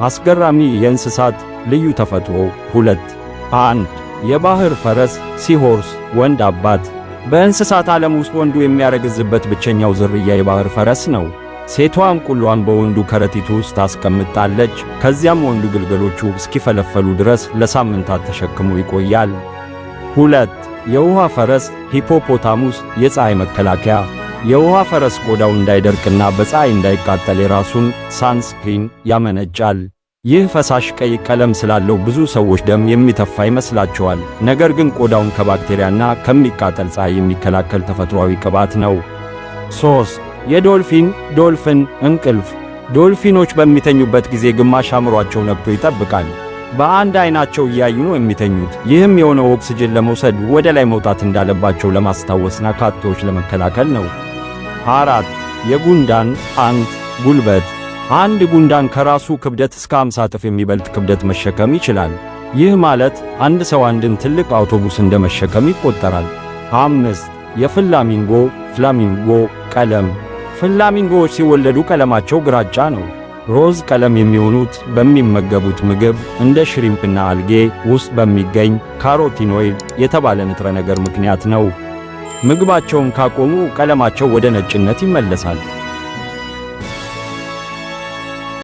አስገራሚ የእንስሳት ልዩ ተፈጥሮ 2 1 የባህር ፈረስ ሲሆርስ ወንድ አባት በእንስሳት ዓለም ውስጥ ወንዱ የሚያረግዝበት ብቸኛው ዝርያ የባህር ፈረስ ነው። ሴቷ እንቁሏን በወንዱ ከረጢት ውስጥ ታስቀምጣለች። ከዚያም ወንዱ ግልገሎቹ እስኪፈለፈሉ ድረስ ለሳምንታት ተሸክሞ ይቆያል። 2 የውሃ ፈረስ ሂፖፖታሙስ የፀሐይ መከላከያ የውሃ ፈረስ ቆዳው እንዳይደርቅና በፀሐይ እንዳይቃጠል የራሱን ሳንስክሪን ያመነጫል። ይህ ፈሳሽ ቀይ ቀለም ስላለው ብዙ ሰዎች ደም የሚተፋ ይመስላቸዋል። ነገር ግን ቆዳውን ከባክቴሪያና ከሚቃጠል ፀሐይ የሚከላከል ተፈጥሯዊ ቅባት ነው። 3 ዶልፊን እንቅልፍ ዶልፊኖች በሚተኙበት ጊዜ ግማሽ አእምሯቸው ነቅቶ ይጠብቃል። በአንድ አይናቸው እያዩ ነው የሚተኙት። ይህም የሆነው ኦክሲጅን ለመውሰድ ወደ ላይ መውጣት እንዳለባቸው ለማስታወስና ከአጥቂዎች ለመከላከል ነው። 4 የጉንዳን አንት ጉልበት አንድ ጉንዳን ከራሱ ክብደት እስከ 50 እጥፍ የሚበልጥ ክብደት መሸከም ይችላል። ይህ ማለት አንድ ሰው አንድን ትልቅ አውቶቡስ እንደመሸከም ይቆጠራል። 5 የፍላሚንጎ ቀለም ፍላሚንጎዎች ሲወለዱ ቀለማቸው ግራጫ ነው። ሮዝ ቀለም የሚሆኑት በሚመገቡት ምግብ እንደ ሽሪምፕና አልጌ ውስጥ በሚገኝ ካሮቲኖይድ የተባለ ንጥረ ነገር ምክንያት ነው። ምግባቸውን ካቆሙ ቀለማቸው ወደ ነጭነት ይመለሳል።